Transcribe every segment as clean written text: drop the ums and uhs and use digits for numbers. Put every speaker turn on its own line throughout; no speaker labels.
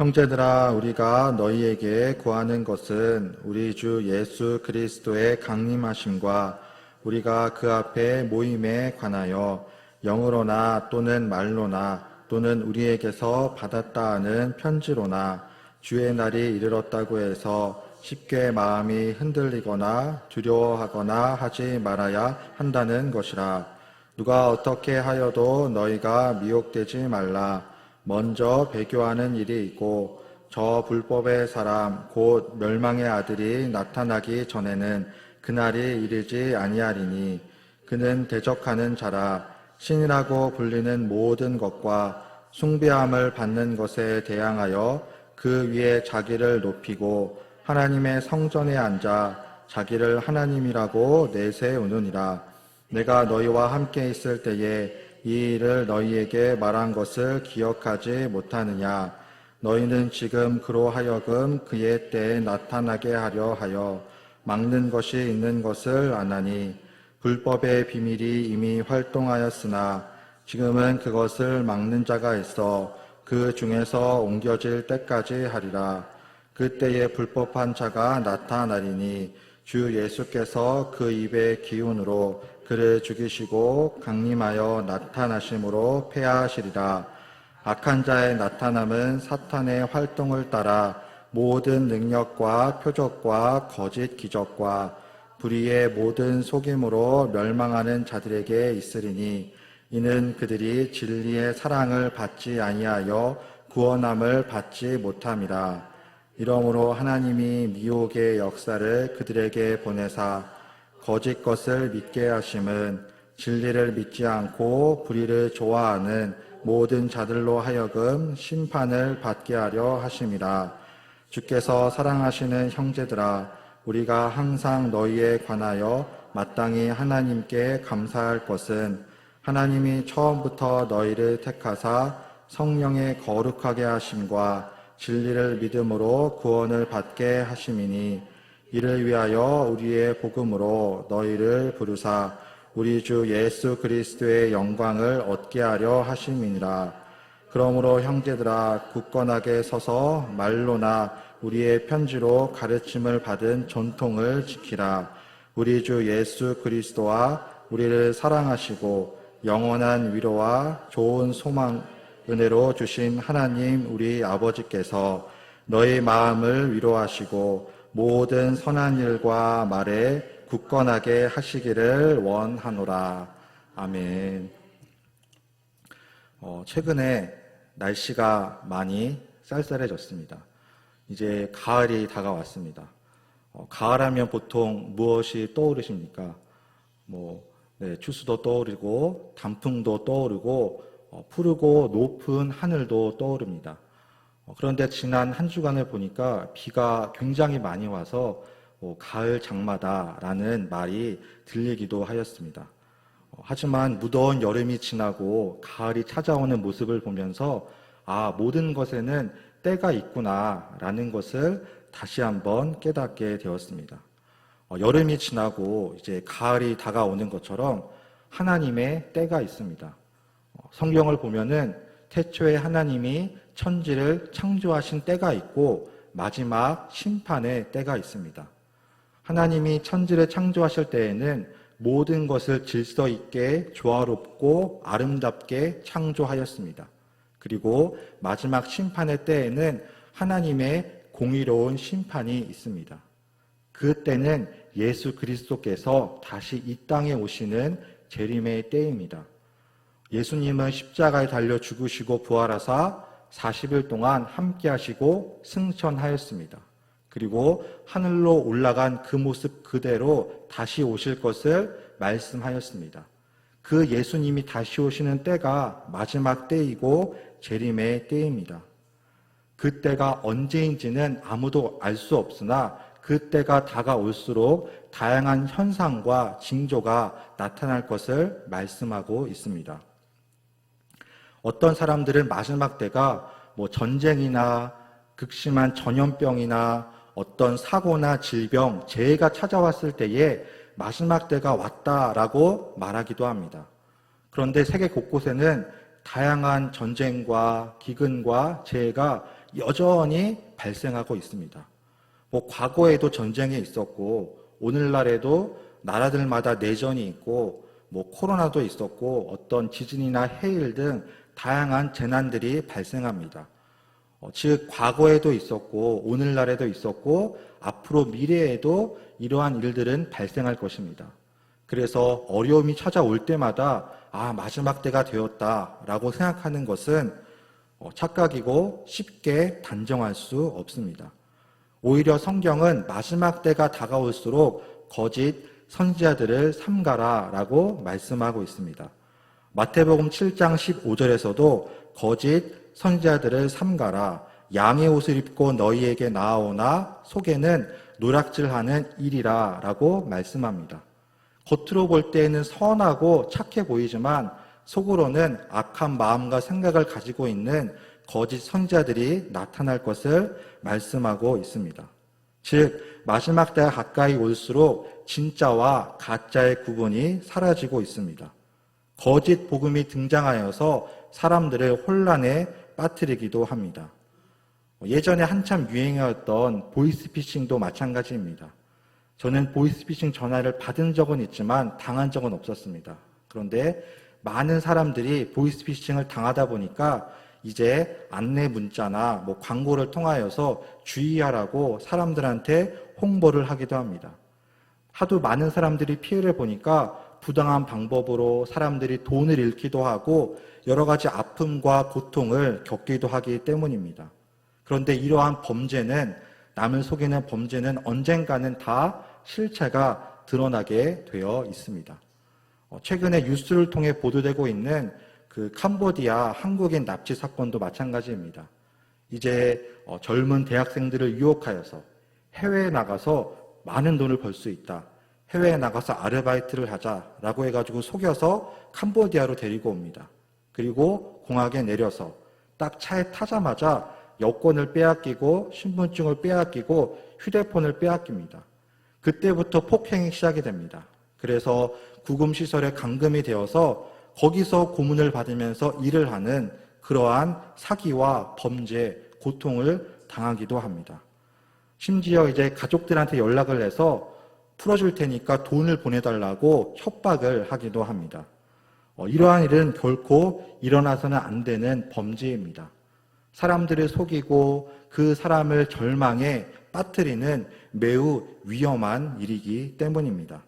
형제들아, 우리가 너희에게 구하는 것은 우리 주 예수 그리스도의 강림하심과 우리가 그 앞에 모임에 관하여 영으로나 또는 말로나 또는 우리에게서 받았다 하는 편지로나 주의 날이 이르렀다고 해서 쉽게 마음이 흔들리거나 두려워하거나 하지 말아야 한다는 것이라. 누가 어떻게 하여도 너희가 미혹되지 말라. 먼저 배교하는 일이 있고 저 불법의 사람 곧 멸망의 아들이 나타나기 전에는 그날이 이르지 아니하리니 그는 대적하는 자라. 신이라고 불리는 모든 것과 숭배함을 받는 것에 대항하여 그 위에 자기를 높이고 하나님의 성전에 앉아 자기를 하나님이라고 내세우느니라. 내가 너희와 함께 있을 때에 이 일을 너희에게 말한 것을 기억하지 못하느냐. 너희는 지금 그로 하여금 그의 때에 나타나게 하려 하여 막는 것이 있는 것을 아나니 불법의 비밀이 이미 활동하였으나 지금은 그것을 막는 자가 있어 그 중에서 옮겨질 때까지 하리라. 그때에 불법한 자가 나타나리니 주 예수께서 그 입의 기운으로 그를 죽이시고 강림하여 나타나심으로 패하시리라. 악한 자의 나타남은 사탄의 활동을 따라 모든 능력과 표적과 거짓 기적과 불의의 모든 속임으로 멸망하는 자들에게 있으리니 이는 그들이 진리의 사랑을 받지 아니하여 구원함을 받지 못함이라. 이러므로 하나님이 미혹의 역사를 그들에게 보내사 거짓 것을 믿게 하심은 진리를 믿지 않고 불의를 좋아하는 모든 자들로 하여금 심판을 받게 하려 하심이라. 주께서 사랑하시는 형제들아, 우리가 항상 너희에 관하여 마땅히 하나님께 감사할 것은 하나님이 처음부터 너희를 택하사 성령의 거룩하게 하심과 진리를 믿음으로 구원을 받게 하심이니 이를 위하여 우리의 복음으로 너희를 부르사 우리 주 예수 그리스도의 영광을 얻게 하려 하심이니라. 그러므로 형제들아, 굳건하게 서서 말로나 우리의 편지로 가르침을 받은 전통을 지키라. 우리 주 예수 그리스도와 우리를 사랑하시고 영원한 위로와 좋은 소망 은혜로 주신 하나님 우리 아버지께서 너희 마음을 위로하시고 모든 선한 일과 말에 굳건하게 하시기를 원하노라. 아멘. 최근에 날씨가 많이 쌀쌀해졌습니다. 이제 가을이 다가왔습니다. 가을하면 보통 무엇이 떠오르십니까? 추수도 떠오르고 단풍도 떠오르고 푸르고 높은 하늘도 떠오릅니다. 그런데 지난 한 주간을 보니까 비가 굉장히 많이 와서 가을 장마다라는 말이 들리기도 하였습니다. 하지만 무더운 여름이 지나고 가을이 찾아오는 모습을 보면서 모든 것에는 때가 있구나라는 것을 다시 한번 깨닫게 되었습니다. 여름이 지나고 이제 가을이 다가오는 것처럼 하나님의 때가 있습니다. 성경을 보면은 태초에 하나님이 천지를 창조하신 때가 있고 마지막 심판의 때가 있습니다. 하나님이 천지를 창조하실 때에는 모든 것을 질서 있게 조화롭고 아름답게 창조하였습니다. 그리고 마지막 심판의 때에는 하나님의 공의로운 심판이 있습니다. 그 때는 예수 그리스도께서 다시 이 땅에 오시는 재림의 때입니다. 예수님은 십자가에 달려 죽으시고 부활하사 40일 동안 함께 하시고 승천하였습니다. 그리고 하늘로 올라간 그 모습 그대로 다시 오실 것을 말씀하였습니다. 그 예수님이 다시 오시는 때가 마지막 때이고 재림의 때입니다. 그 때가 언제인지는 아무도 알 수 없으나 그 때가 다가올수록 다양한 현상과 징조가 나타날 것을 말씀하고 있습니다. 어떤 사람들은 마지막 때가 전쟁이나 극심한 전염병이나 어떤 사고나 질병, 재해가 찾아왔을 때에 마지막 때가 왔다라고 말하기도 합니다. 그런데 세계 곳곳에는 다양한 전쟁과 기근과 재해가 여전히 발생하고 있습니다. 과거에도 전쟁이 있었고 오늘날에도 나라들마다 내전이 있고 코로나도 있었고 어떤 지진이나 해일 등 다양한 재난들이 발생합니다. 즉 과거에도 있었고 오늘날에도 있었고 앞으로 미래에도 이러한 일들은 발생할 것입니다. 그래서 어려움이 찾아올 때마다 마지막 때가 되었다라고 생각하는 것은 착각이고 쉽게 단정할 수 없습니다. 오히려 성경은 마지막 때가 다가올수록 거짓 선지자들을 삼가라라고 말씀하고 있습니다. 마태복음 7장 15절에서도 거짓 선지자들을 삼가라, 양의 옷을 입고 너희에게 나아오나 속에는 노략질하는 일이라 라고 말씀합니다. 겉으로 볼 때에는 선하고 착해 보이지만 속으로는 악한 마음과 생각을 가지고 있는 거짓 선지자들이 나타날 것을 말씀하고 있습니다. 즉 마지막 때가 가까이 올수록 진짜와 가짜의 구분이 사라지고 있습니다. 거짓 복음이 등장하여서 사람들을 혼란에 빠뜨리기도 합니다. 예전에 한참 유행이었던 보이스피싱도 마찬가지입니다. 저는 보이스피싱 전화를 받은 적은 있지만 당한 적은 없었습니다. 그런데 많은 사람들이 보이스피싱을 당하다 보니까 이제 안내 문자나 광고를 통하여서 주의하라고 사람들한테 홍보를 하기도 합니다. 하도 많은 사람들이 피해를 보니까 부당한 방법으로 사람들이 돈을 잃기도 하고 여러 가지 아픔과 고통을 겪기도 하기 때문입니다. 그런데 이러한 범죄는, 남을 속이는 범죄는 언젠가는 다 실체가 드러나게 되어 있습니다. 최근에 뉴스를 통해 보도되고 있는 그 캄보디아 한국인 납치 사건도 마찬가지입니다. 이제 젊은 대학생들을 유혹하여서 해외에 나가서 많은 돈을 벌 수 있다. 해외에 나가서 아르바이트를 하자라고 해가지고 속여서 캄보디아로 데리고 옵니다. 그리고 공항에 내려서 딱 차에 타자마자 여권을 빼앗기고 신분증을 빼앗기고 휴대폰을 빼앗깁니다. 그때부터 폭행이 시작이 됩니다. 그래서 구금시설에 감금이 되어서 거기서 고문을 받으면서 일을 하는 그러한 사기와 범죄, 고통을 당하기도 합니다. 심지어 이제 가족들한테 연락을 해서 풀어줄 테니까 돈을 보내달라고 협박을 하기도 합니다. 이러한 일은 결코 일어나서는 안 되는 범죄입니다. 사람들을 속이고 그 사람을 절망에 빠뜨리는 매우 위험한 일이기 때문입니다.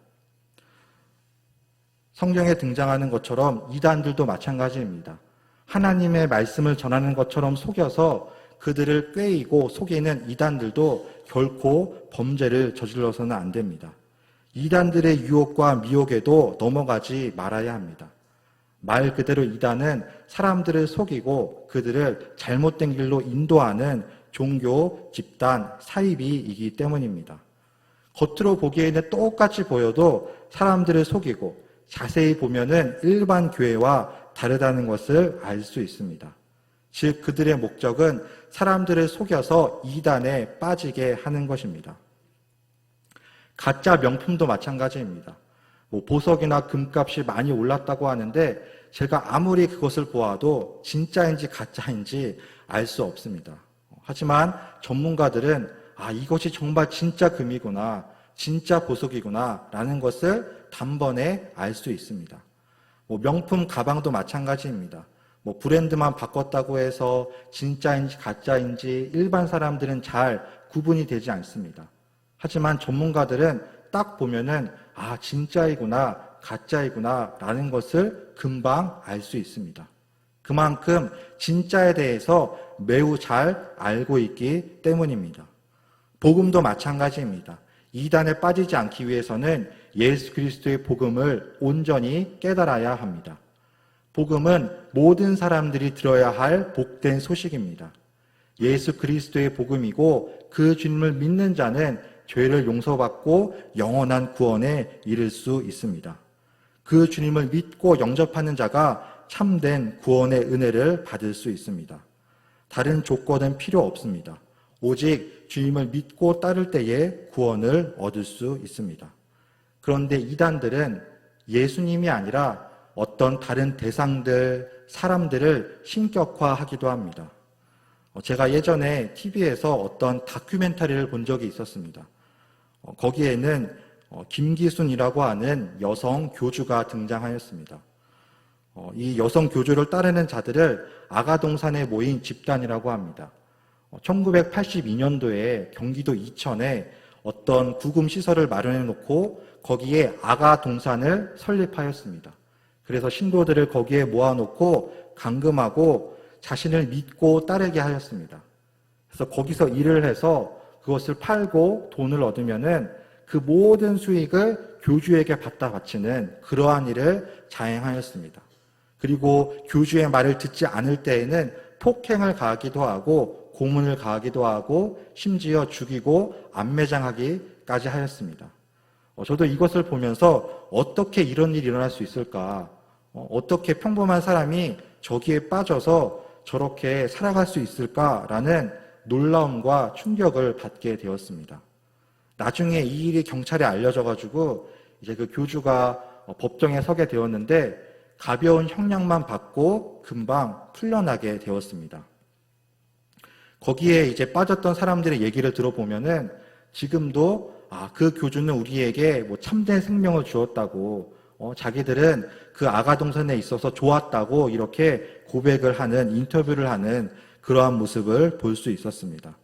성경에 등장하는 것처럼 이단들도 마찬가지입니다. 하나님의 말씀을 전하는 것처럼 속여서 그들을 꾀이고 속이는 이단들도 결코 범죄를 저질러서는 안 됩니다. 이단들의 유혹과 미혹에도 넘어가지 말아야 합니다. 말 그대로 이단은 사람들을 속이고 그들을 잘못된 길로 인도하는 종교, 집단, 사이비이기 때문입니다. 겉으로 보기에는 똑같이 보여도 사람들을 속이고 자세히 보면은 일반 교회와 다르다는 것을 알 수 있습니다. 즉 그들의 목적은 사람들을 속여서 이단에 빠지게 하는 것입니다. 가짜 명품도 마찬가지입니다. 보석이나 금값이 많이 올랐다고 하는데 제가 아무리 그것을 보아도 진짜인지 가짜인지 알 수 없습니다. 하지만 전문가들은 이것이 정말 진짜 금이구나, 진짜 보석이구나 라는 것을 단번에 알 수 있습니다. 명품 가방도 마찬가지입니다. 브랜드만 바꿨다고 해서 진짜인지 가짜인지 일반 사람들은 잘 구분이 되지 않습니다. 하지만 전문가들은 딱 보면은 진짜이구나 가짜이구나 라는 것을 금방 알 수 있습니다. 그만큼 진짜에 대해서 매우 잘 알고 있기 때문입니다. 복음도 마찬가지입니다. 이단에 빠지지 않기 위해서는 예수 그리스도의 복음을 온전히 깨달아야 합니다. 복음은 모든 사람들이 들어야 할 복된 소식입니다. 예수 그리스도의 복음이고 그 주님을 믿는 자는 죄를 용서받고 영원한 구원에 이를 수 있습니다. 그 주님을 믿고 영접하는 자가 참된 구원의 은혜를 받을 수 있습니다. 다른 조건은 필요 없습니다. 오직 주님을 믿고 따를 때에 구원을 얻을 수 있습니다. 그런데 이단들은 예수님이 아니라 어떤 다른 대상들, 사람들을 신격화하기도 합니다. 제가 예전에 TV에서 어떤 다큐멘터리를 본 적이 있었습니다. 거기에는 김기순이라고 하는 여성 교주가 등장하였습니다. 이 여성 교주를 따르는 자들을 아가동산에 모인 집단이라고 합니다. 1982년도에 경기도 이천에 어떤 구금 시설을 마련해 놓고 거기에 아가동산을 설립하였습니다. 그래서 신도들을 거기에 모아놓고 감금하고 자신을 믿고 따르게 하였습니다. 그래서 거기서 일을 해서 그것을 팔고 돈을 얻으면은 그 모든 수익을 교주에게 갖다 바치는 그러한 일을 자행하였습니다. 그리고 교주의 말을 듣지 않을 때에는 폭행을 가하기도 하고 고문을 가하기도 하고 심지어 죽이고 안매장하기까지 하였습니다. 저도 이것을 보면서 어떻게 이런 일이 일어날 수 있을까? 어떻게 평범한 사람이 저기에 빠져서 저렇게 살아갈 수 있을까라는 놀라움과 충격을 받게 되었습니다. 나중에 이 일이 경찰에 알려져가지고 이제 그 교주가 법정에 서게 되었는데 가벼운 형량만 받고 금방 풀려나게 되었습니다. 거기에 이제 빠졌던 사람들의 얘기를 들어보면은 지금도 그 교주는 우리에게 참된 생명을 주었다고 자기들은 그 아가동산에 있어서 좋았다고 이렇게 고백을 하는 인터뷰를 하는 그러한 모습을 볼 수 있었습니다.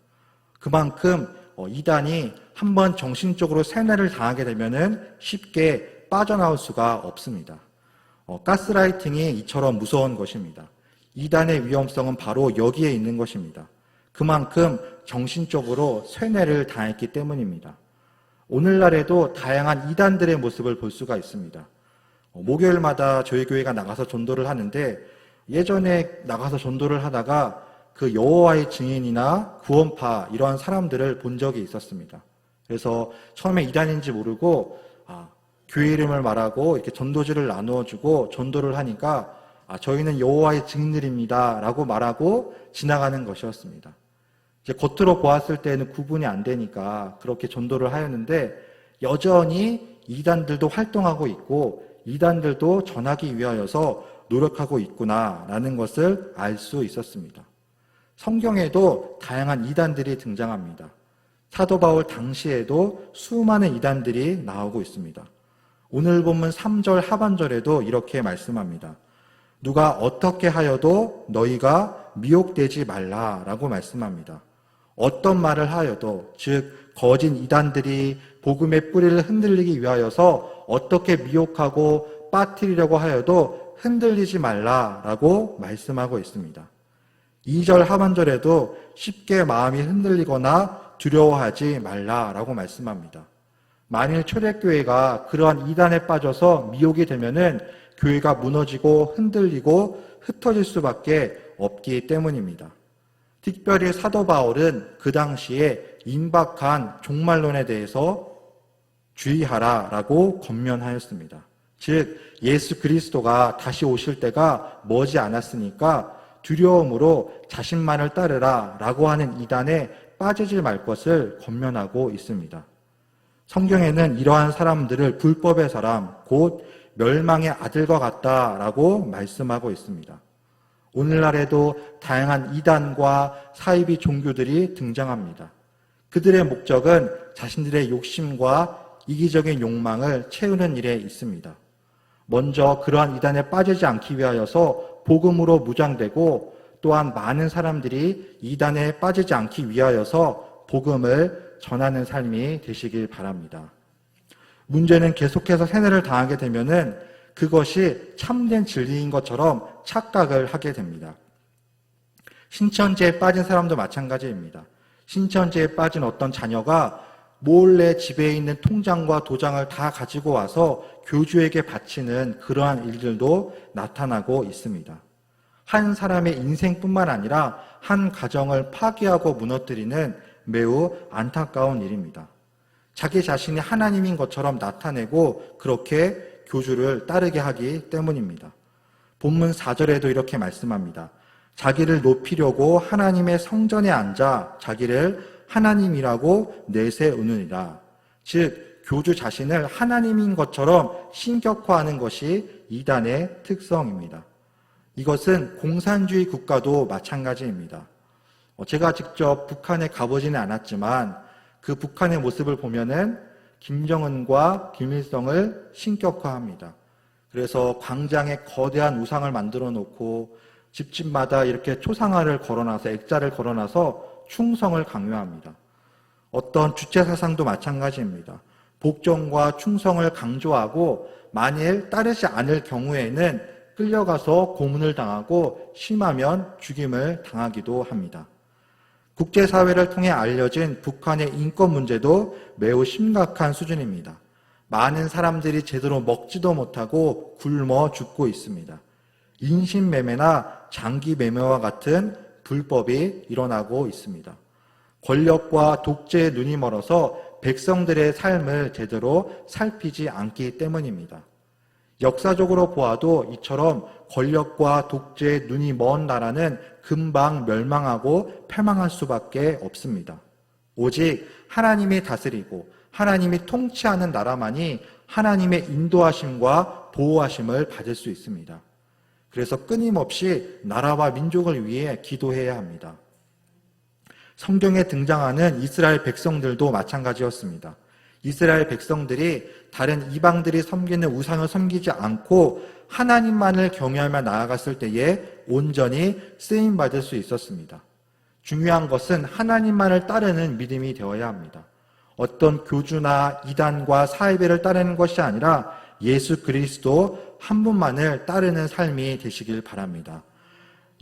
그만큼 이단이 한번 정신적으로 세뇌를 당하게 되면은 쉽게 빠져나올 수가 없습니다. 가스라이팅이 이처럼 무서운 것입니다. 이단의 위험성은 바로 여기에 있는 것입니다. 그만큼 정신적으로 세뇌를 당했기 때문입니다. 오늘날에도 다양한 이단들의 모습을 볼 수가 있습니다. 목요일마다 저희 교회가 나가서 전도를 하는데 예전에 나가서 전도를 하다가 그 여호와의 증인이나 구원파 이러한 사람들을 본 적이 있었습니다. 그래서 처음에 이단인지 모르고 교회 이름을 말하고 이렇게 전도지를 나누어주고 전도를 하니까 저희는 여호와의 증인들입니다 라고 말하고 지나가는 것이었습니다. 이제 겉으로 보았을 때는 구분이 안 되니까 그렇게 전도를 하였는데 여전히 이단들도 활동하고 있고 이단들도 전하기 위하여서 노력하고 있구나라는 것을 알 수 있었습니다. 성경에도 다양한 이단들이 등장합니다. 사도 바울 당시에도 수많은 이단들이 나오고 있습니다. 오늘 본문 3절 하반절에도 이렇게 말씀합니다. 누가 어떻게 하여도 너희가 미혹되지 말라라고 말씀합니다. 어떤 말을 하여도 즉 거짓 이단들이 복음의 뿌리를 흔들리기 위하여서 어떻게 미혹하고 빠뜨리려고 하여도 흔들리지 말라라고 말씀하고 있습니다. 2절 하반절에도 쉽게 마음이 흔들리거나 두려워하지 말라라고 말씀합니다. 만일 초대교회가 그러한 이단에 빠져서 미혹이 되면은 교회가 무너지고 흔들리고 흩어질 수밖에 없기 때문입니다. 특별히 사도 바울은 그 당시에 임박한 종말론에 대해서 주의하라라고 권면하였습니다. 즉 예수 그리스도가 다시 오실 때가 머지 않았으니까 두려움으로 자신만을 따르라라고 하는 이단에 빠지지 말 것을 권면하고 있습니다. 성경에는 이러한 사람들을 불법의 사람, 곧 멸망의 아들과 같다라고 말씀하고 있습니다. 오늘날에도 다양한 이단과 사이비 종교들이 등장합니다. 그들의 목적은 자신들의 욕심과 이기적인 욕망을 채우는 일에 있습니다. 먼저 그러한 이단에 빠지지 않기 위하여서 복음으로 무장되고 또한 많은 사람들이 이단에 빠지지 않기 위하여서 복음을 전하는 삶이 되시길 바랍니다. 문제는 계속해서 세뇌를 당하게 되면은 그것이 참된 진리인 것처럼 착각을 하게 됩니다. 신천지에 빠진 사람도 마찬가지입니다. 신천지에 빠진 어떤 자녀가 몰래 집에 있는 통장과 도장을 다 가지고 와서 교주에게 바치는 그러한 일들도 나타나고 있습니다. 한 사람의 인생뿐만 아니라 한 가정을 파괴하고 무너뜨리는 매우 안타까운 일입니다. 자기 자신이 하나님인 것처럼 나타내고 그렇게 교주를 따르게 하기 때문입니다. 본문 4절에도 이렇게 말씀합니다. 자기를 높이려고 하나님의 성전에 앉아 자기를 하나님이라고 내세우느니라. 즉 교주 자신을 하나님인 것처럼 신격화하는 것이 이단의 특성입니다. 이것은 공산주의 국가도 마찬가지입니다. 제가 직접 북한에 가보지는 않았지만 그 북한의 모습을 보면은 김정은과 김일성을 신격화합니다. 그래서 광장에 거대한 우상을 만들어 놓고 집집마다 이렇게 초상화를 걸어놔서 액자를 걸어놔서 충성을 강요합니다. 어떤 주체 사상도 마찬가지입니다. 복종과 충성을 강조하고 만일 따르지 않을 경우에는 끌려가서 고문을 당하고 심하면 죽임을 당하기도 합니다. 국제사회를 통해 알려진 북한의 인권 문제도 매우 심각한 수준입니다. 많은 사람들이 제대로 먹지도 못하고 굶어 죽고 있습니다. 인신매매나 장기매매와 같은 불법이 일어나고 있습니다. 권력과 독재에 눈이 멀어서 백성들의 삶을 제대로 살피지 않기 때문입니다. 역사적으로 보아도 이처럼 권력과 독재에 눈이 먼 나라는 금방 멸망하고 패망할 수밖에 없습니다. 오직 하나님이 다스리고 하나님이 통치하는 나라만이 하나님의 인도하심과 보호하심을 받을 수 있습니다. 그래서 끊임없이 나라와 민족을 위해 기도해야 합니다. 성경에 등장하는 이스라엘 백성들도 마찬가지였습니다. 이스라엘 백성들이 다른 이방들이 섬기는 우상을 섬기지 않고 하나님만을 경외하며 나아갔을 때에 온전히 쓰임받을 수 있었습니다. 중요한 것은 하나님만을 따르는 믿음이 되어야 합니다. 어떤 교주나 이단과 사이비를 따르는 것이 아니라 예수 그리스도 한 분만을 따르는 삶이 되시길 바랍니다.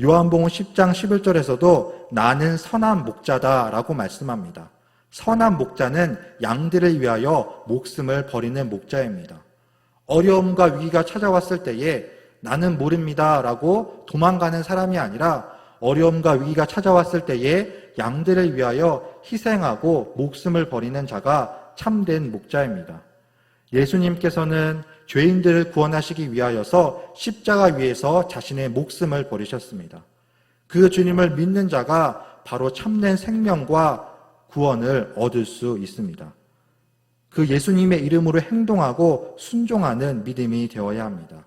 요한복음 10장 11절에서도 나는 선한 목자다라고 말씀합니다. 선한 목자는 양들을 위하여 목숨을 버리는 목자입니다. 어려움과 위기가 찾아왔을 때에 나는 모릅니다 라고 도망가는 사람이 아니라 어려움과 위기가 찾아왔을 때에 양들을 위하여 희생하고 목숨을 버리는 자가 참된 목자입니다. 예수님께서는 죄인들을 구원하시기 위하여서 십자가 위에서 자신의 목숨을 버리셨습니다. 그 주님을 믿는 자가 바로 참된 생명과 구원을 얻을 수 있습니다. 그 예수님의 이름으로 행동하고 순종하는 믿음이 되어야 합니다.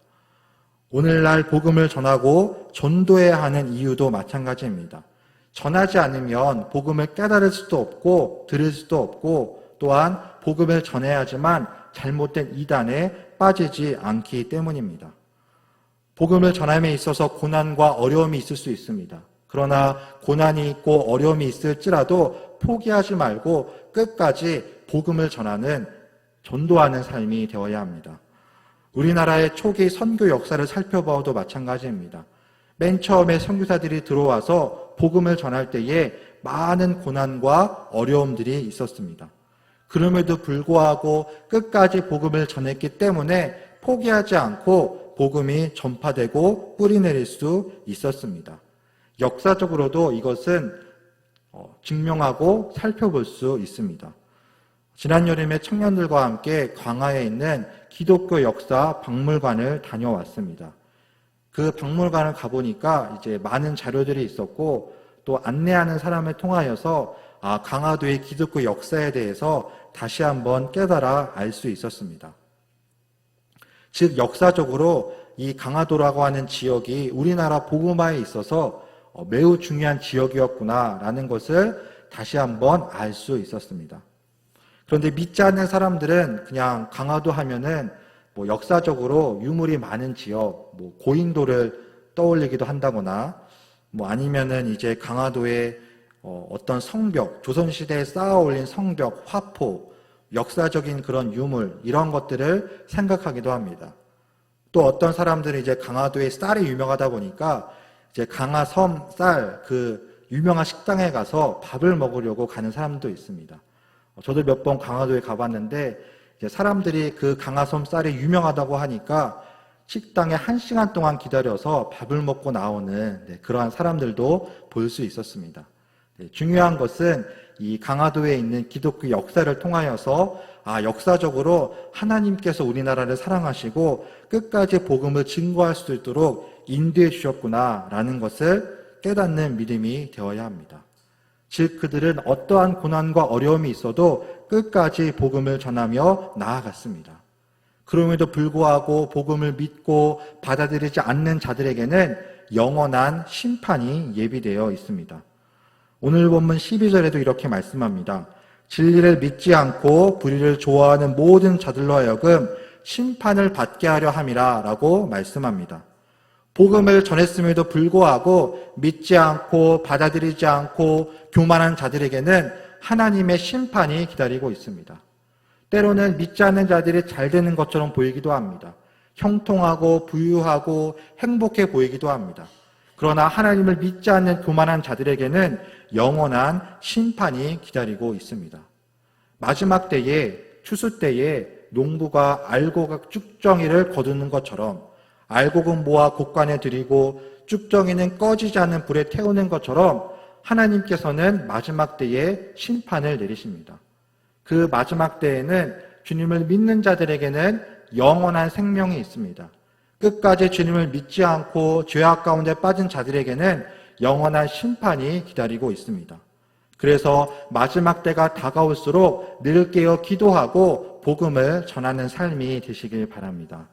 오늘날 복음을 전하고 전도해야 하는 이유도 마찬가지입니다. 전하지 않으면 복음을 깨달을 수도 없고 들을 수도 없고 또한 복음을 전해야지만 잘못된 이단에 빠지지 않기 때문입니다. 복음을 전함에 있어서 고난과 어려움이 있을 수 있습니다. 그러나 고난이 있고 어려움이 있을지라도 포기하지 말고 끝까지 복음을 전하는, 전도하는 삶이 되어야 합니다. 우리나라의 초기 선교 역사를 살펴봐도 마찬가지입니다. 맨 처음에 선교사들이 들어와서 복음을 전할 때에 많은 고난과 어려움들이 있었습니다. 그럼에도 불구하고 끝까지 복음을 전했기 때문에 포기하지 않고 복음이 전파되고 뿌리내릴 수 있었습니다. 역사적으로도 이것은 증명하고 살펴볼 수 있습니다. 지난 여름에 청년들과 함께 광화에 있는 기독교 역사 박물관을 다녀왔습니다. 그 박물관을 가보니까 이제 많은 자료들이 있었고 또 안내하는 사람을 통하여서 강화도의 기독교 역사에 대해서 다시 한번 깨달아 알 수 있었습니다. 즉 역사적으로 이 강화도라고 하는 지역이 우리나라 복음화에 있어서 매우 중요한 지역이었구나라는 것을 다시 한번 알 수 있었습니다. 그런데 믿지 않는 사람들은 그냥 강화도 하면은 역사적으로 유물이 많은 지역, 고인돌을 떠올리기도 한다거나 아니면은 이제 강화도에 어떤 성벽, 조선시대에 쌓아 올린 성벽, 화포, 역사적인 그런 유물, 이런 것들을 생각하기도 합니다. 또 어떤 사람들은 이제 강화도에 쌀이 유명하다 보니까 이제 강화섬 쌀, 그 유명한 식당에 가서 밥을 먹으려고 가는 사람도 있습니다. 저도 몇 번 강화도에 가봤는데 이제 사람들이 그 강화섬 쌀이 유명하다고 하니까 식당에 1시간 동안 기다려서 밥을 먹고 나오는 그러한 사람들도 볼 수 있었습니다. 중요한 것은 이 강화도에 있는 기독교 역사를 통하여서 역사적으로 하나님께서 우리나라를 사랑하시고 끝까지 복음을 증거할 수 있도록 인도해 주셨구나라는 것을 깨닫는 믿음이 되어야 합니다. 즉 그들은 어떠한 고난과 어려움이 있어도 끝까지 복음을 전하며 나아갔습니다. 그럼에도 불구하고 복음을 믿고 받아들이지 않는 자들에게는 영원한 심판이 예비되어 있습니다. 오늘 본문 12절에도 이렇게 말씀합니다. 진리를 믿지 않고 불의를 좋아하는 모든 자들로 하여금 심판을 받게 하려 함이라 라고 말씀합니다. 복음을 전했음에도 불구하고 믿지 않고 받아들이지 않고 교만한 자들에게는 하나님의 심판이 기다리고 있습니다. 때로는 믿지 않는 자들이 잘 되는 것처럼 보이기도 합니다. 형통하고 부유하고 행복해 보이기도 합니다. 그러나 하나님을 믿지 않는 교만한 자들에게는 영원한 심판이 기다리고 있습니다. 마지막 때에, 추수 때에 농부가 알곡 쭉정이를 거두는 것처럼, 알곡은 모아 곡간에 들이고 쭉정이는 꺼지지 않는 불에 태우는 것처럼 하나님께서는 마지막 때에 심판을 내리십니다. 그 마지막 때에는 주님을 믿는 자들에게는 영원한 생명이 있습니다. 끝까지 주님을 믿지 않고 죄악 가운데 빠진 자들에게는 영원한 심판이 기다리고 있습니다. 그래서 마지막 때가 다가올수록 늘 깨어 기도하고 복음을 전하는 삶이 되시길 바랍니다.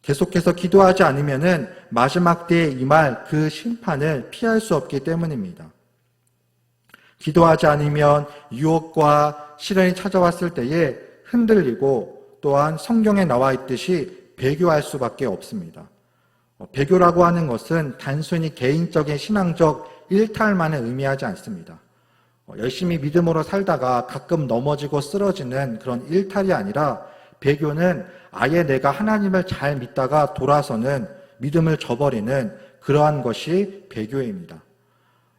계속해서 기도하지 않으면은 마지막 때에 임할 그 심판을 피할 수 없기 때문입니다. 기도하지 않으면 유혹과 시련이 찾아왔을 때에 흔들리고 또한 성경에 나와 있듯이 배교할 수밖에 없습니다. 배교라고 하는 것은 단순히 개인적인 신앙적 일탈만을 의미하지 않습니다. 열심히 믿음으로 살다가 가끔 넘어지고 쓰러지는 그런 일탈이 아니라 배교는 아예 내가 하나님을 잘 믿다가 돌아서는 믿음을 저버리는 그러한 것이 배교입니다.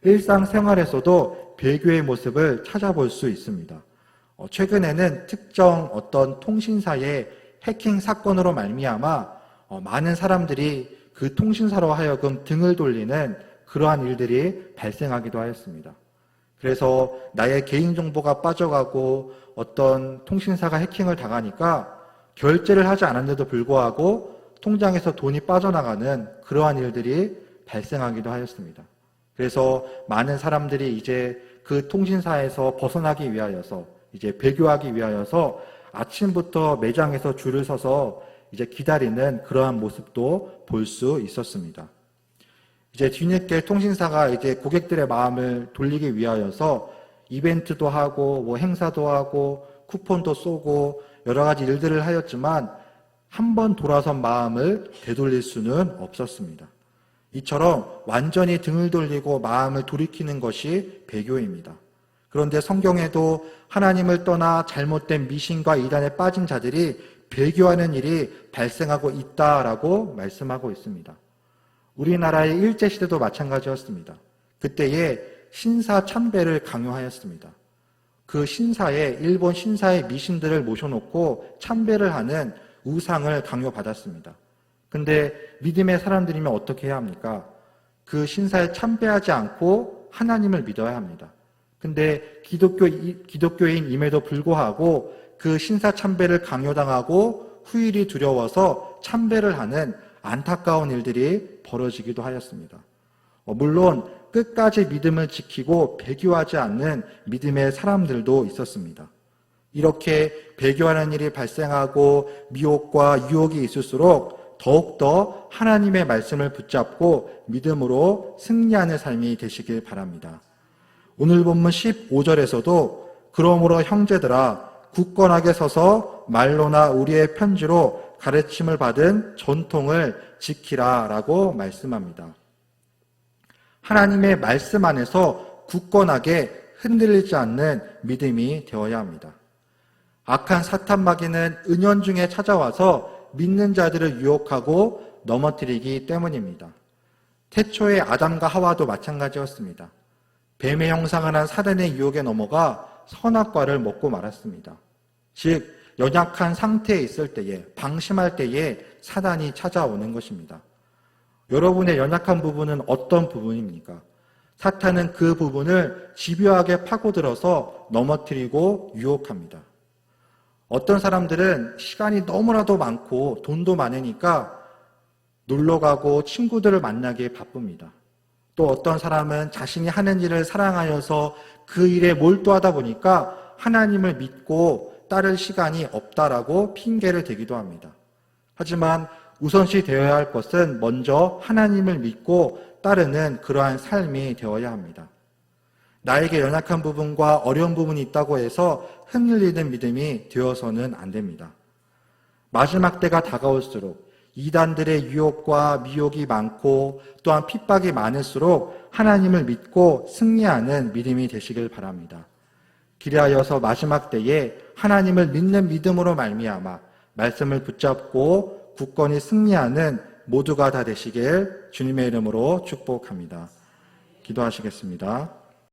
일상생활에서도 배교의 모습을 찾아볼 수 있습니다. 최근에는 특정 어떤 통신사의 해킹 사건으로 말미암아 많은 사람들이 그 통신사로 하여금 등을 돌리는 그러한 일들이 발생하기도 하였습니다. 그래서 나의 개인정보가 빠져가고 어떤 통신사가 해킹을 당하니까 결제를 하지 않았는데도 불구하고 통장에서 돈이 빠져나가는 그러한 일들이 발생하기도 하였습니다. 그래서 많은 사람들이 이제 그 통신사에서 벗어나기 위하여서 이제 배교하기 위하여서 아침부터 매장에서 줄을 서서 이제 기다리는 그러한 모습도 볼 수 있었습니다. 이제 뒤늦게 통신사가 이제 고객들의 마음을 돌리기 위하여서 이벤트도 하고 뭐 행사도 하고 쿠폰도 쏘고 여러 가지 일들을 하였지만 한 번 돌아선 마음을 되돌릴 수는 없었습니다. 이처럼 완전히 등을 돌리고 마음을 돌이키는 것이 배교입니다. 그런데 성경에도 하나님을 떠나 잘못된 미신과 이단에 빠진 자들이 배교하는 일이 발생하고 있다라고 말씀하고 있습니다. 우리나라의 일제시대도 마찬가지였습니다. 그때에 신사 참배를 강요하였습니다. 그 신사에 일본 신사의 미신들을 모셔놓고 참배를 하는 우상을 강요받았습니다. 근데 믿음의 사람들이면 어떻게 해야 합니까? 그 신사에 참배하지 않고 하나님을 믿어야 합니다. 근데 기독교인임에도 불구하고 그 신사 참배를 강요당하고 후일이 두려워서 참배를 하는 안타까운 일들이 벌어지기도 하였습니다. 물론 끝까지 믿음을 지키고 배교하지 않는 믿음의 사람들도 있었습니다. 이렇게 배교하는 일이 발생하고 미혹과 유혹이 있을수록 더욱더 하나님의 말씀을 붙잡고 믿음으로 승리하는 삶이 되시길 바랍니다. 오늘 본문 15절에서도 그러므로 형제들아 굳건하게 서서 말로나 우리의 편지로 가르침을 받은 전통을 지키라 라고 말씀합니다. 하나님의 말씀 안에서 굳건하게 흔들리지 않는 믿음이 되어야 합니다. 악한 사탄 마귀는 은연중에 찾아와서 믿는 자들을 유혹하고 넘어뜨리기 때문입니다. 태초의 아담과 하와도 마찬가지였습니다. 뱀의 형상을 한 사단의 유혹에 넘어가 선악과를 먹고 말았습니다. 즉 연약한 상태에 있을 때에, 방심할 때에 사단이 찾아오는 것입니다. 여러분의 연약한 부분은 어떤 부분입니까? 사탄은 그 부분을 집요하게 파고들어서 넘어뜨리고 유혹합니다. 어떤 사람들은 시간이 너무나도 많고 돈도 많으니까 놀러가고 친구들을 만나기에 바쁩니다. 또 어떤 사람은 자신이 하는 일을 사랑하여서 그 일에 몰두하다 보니까 하나님을 믿고 따를 시간이 없다라고 핑계를 대기도 합니다. 하지만 우선시 되어야 할 것은 먼저 하나님을 믿고 따르는 그러한 삶이 되어야 합니다. 나에게 연약한 부분과 어려운 부분이 있다고 해서 흔들리는 믿음이 되어서는 안 됩니다. 마지막 때가 다가올수록 이단들의 유혹과 미혹이 많고 또한 핍박이 많을수록 하나님을 믿고 승리하는 믿음이 되시길 바랍니다. 그리하여서 마지막 때에 하나님을 믿는 믿음으로 말미암아 말씀을 붙잡고 굳건히 승리하는 모두가 다 되시길 주님의 이름으로 축복합니다. 기도하시겠습니다.